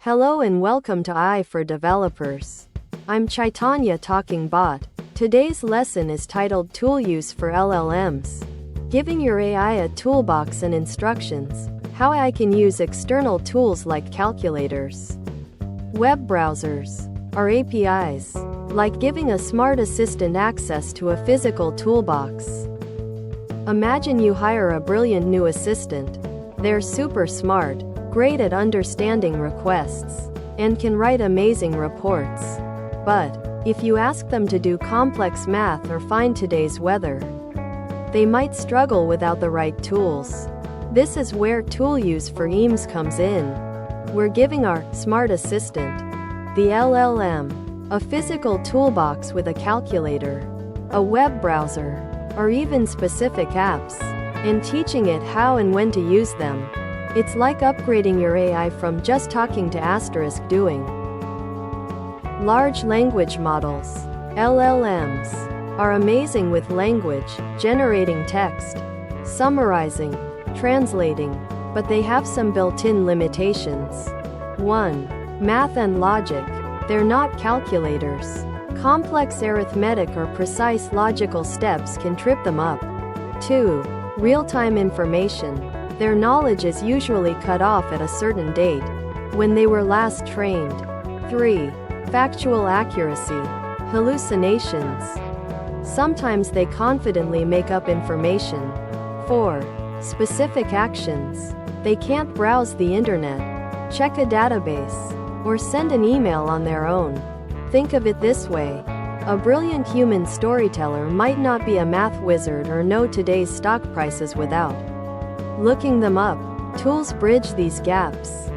Hello and welcome to AI for Developers. I'm Chaitanya talking bot. Today's lesson is titled Tool Use for LLMs. Giving your AI a toolbox and instructions. How AI can use external tools like calculators, web browsers, or APIs. Like giving a smart assistant access to a physical toolbox. Imagine you hire a brilliant new assistant. They're super smart, great at understanding requests, and can write amazing reports. But if you ask them to do complex math or find today's weather, they might struggle without the right tools. This is where tool use for EAMS comes in. We're giving our smart assistant, the LLM, a physical toolbox with a calculator, a web browser, or even specific apps, and teaching it how and when to use them. It's like upgrading your AI from just talking to doing. Large language models, LLMs, are amazing with language, generating text, summarizing, translating, but they have some built-in limitations. 1. Math and logic. They're not calculators. Complex arithmetic or precise logical steps can trip them up. 2. Real-time information. Their knowledge is usually cut off at a certain date, when they were last trained. 3. Factual accuracy. Hallucinations. Sometimes they confidently make up information. 4. Specific actions. They can't browse the internet, check a database, or send an email on their own. Think of it this way. A brilliant human storyteller might not be a math wizard or know today's stock prices without looking them up. Tools bridge these gaps.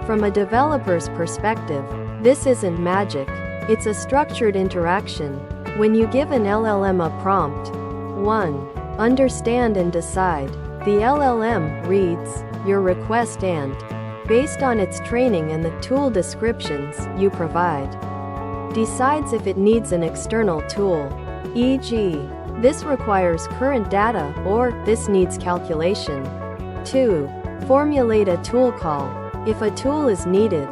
From a developer's perspective, this isn't magic. It's a structured interaction. When you give an LLM a prompt, 1. Understand and decide. The LLM reads your request and, based on its training and the tool descriptions you provide, decides if it needs an external tool, e.g., this requires current data, or this needs calculation. 2. Formulate a tool call. If a tool is needed,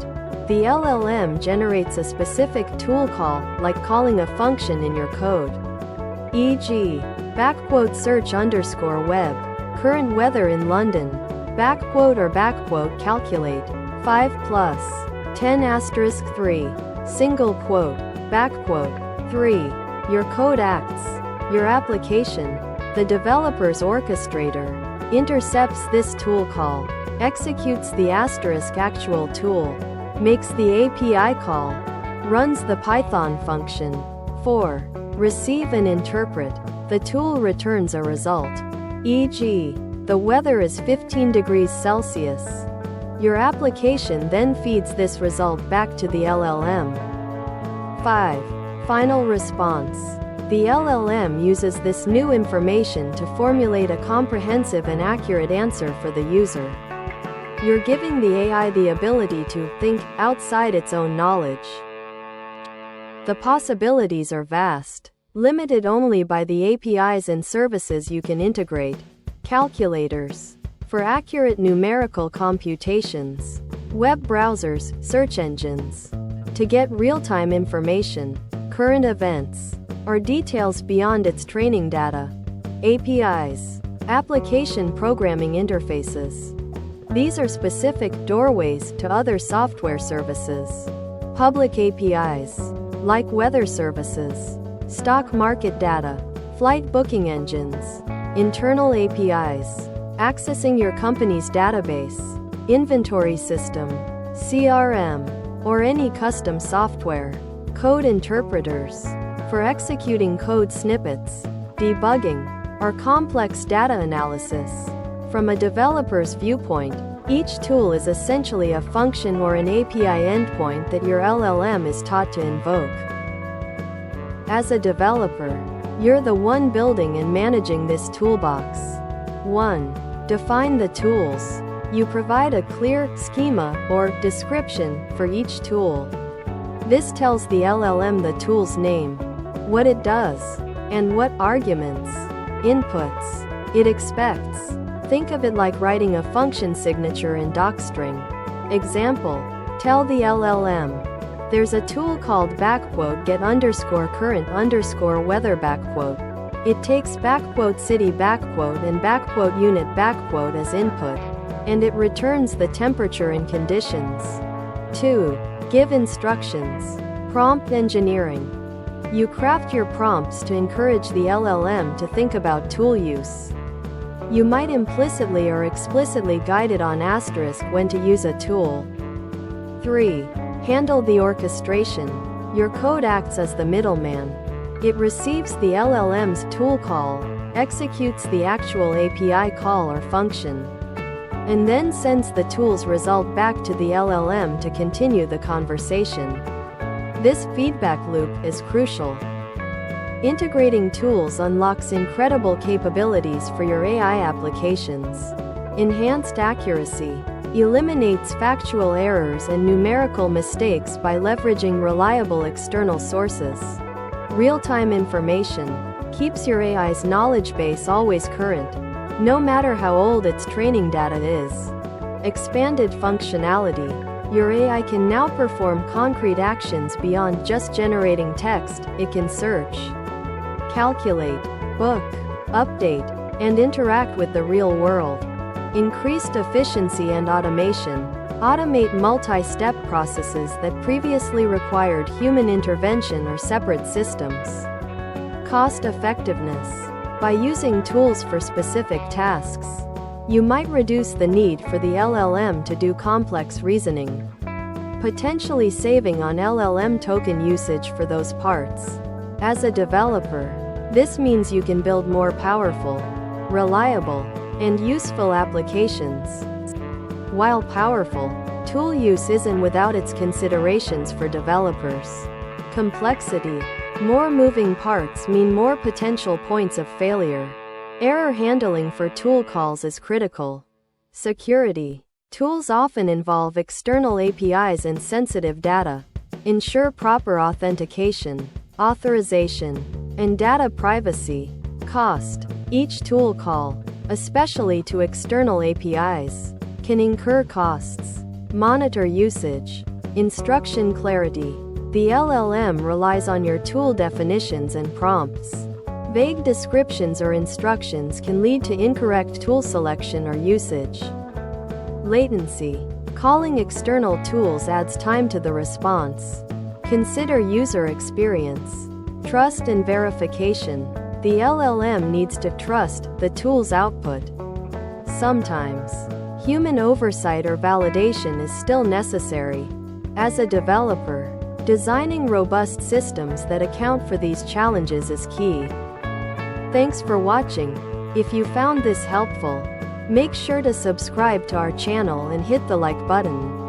the LLM generates a specific tool call, like calling a function in your code. E.g., *search_web, current weather in London, *calculate, 5 plus, 10*3, single quote, *, 3. Your code acts. Your application, the developer's orchestrator, intercepts this tool call, executes the *actual tool, makes the API call, runs the Python function. 4. Receive and interpret. The tool returns a result. E.g., the weather is 15 degrees Celsius. Your application then feeds this result back to the LLM. 5. Final response. The LLM uses this new information to formulate a comprehensive and accurate answer for the user. You're giving the AI the ability to think outside its own knowledge. The possibilities are vast, limited only by the APIs and services you can integrate. Calculators for accurate numerical computations, web browsers, search engines to get real-time information, current events, or details beyond its training data. APIs, application programming interfaces. These are specific doorways to other software services. Public APIs, like weather services, stock market data, flight booking engines. Internal APIs, accessing your company's database, inventory system, CRM, or any custom software. Code interpreters, for executing code snippets, debugging, or complex data analysis. From a developer's viewpoint, each tool is essentially a function or an API endpoint that your LLM is taught to invoke. As a developer, you're the one building and managing this toolbox. 1. Define the tools. You provide a clear schema or description for each tool. This tells the LLM the tool's name, what it does, and what arguments, inputs, it expects. Think of it like writing a function signature in docstring. Example, Tell the LLM. There's a tool called _get_current_weather . It takes _city and _unit as input, and it returns the temperature and conditions. 2. Give instructions. Prompt engineering. You craft your prompts to encourage the LLM to think about tool use. You might implicitly or explicitly guide it on * when to use a tool. 3. Handle the orchestration. Your code acts as the middleman. It receives the LLM's tool call, executes the actual API call or function, and then sends the tool's result back to the LLM to continue the conversation. This feedback loop is crucial. Integrating tools unlocks incredible capabilities for your AI applications. Enhanced accuracy. Eliminates factual errors and numerical mistakes by leveraging reliable external sources. Real-time information. Keeps your AI's knowledge base always current, no matter how old its training data is. Expanded functionality. Your AI can now perform concrete actions beyond just generating text. It can search, calculate, book, update, and interact with the real world. Increased efficiency and automation. Automate multi-step processes that previously required human intervention or separate systems. Cost effectiveness. By using tools for specific tasks, you might reduce the need for the LLM to do complex reasoning, potentially saving on LLM token usage for those parts. As a developer, this means you can build more powerful, reliable, and useful applications. While powerful, tool use isn't without its considerations for developers. Complexity. More moving parts mean more potential points of failure. Error handling for tool calls is critical. Security. Tools often involve external APIs and sensitive data. Ensure proper authentication, authorization, and data privacy. Cost. Each tool call, especially to external APIs, can incur costs. Monitor usage. Instruction clarity. The LLM relies on your tool definitions and prompts. Vague descriptions or instructions can lead to incorrect tool selection or usage. Latency. Calling external tools adds time to the response. Consider user experience. Trust and verification. The LLM needs to trust the tool's output. Sometimes, human oversight or validation is still necessary. As a developer, designing robust systems that account for these challenges is key. Thanks for watching. If you found this helpful, make sure to subscribe to our channel and hit the like button.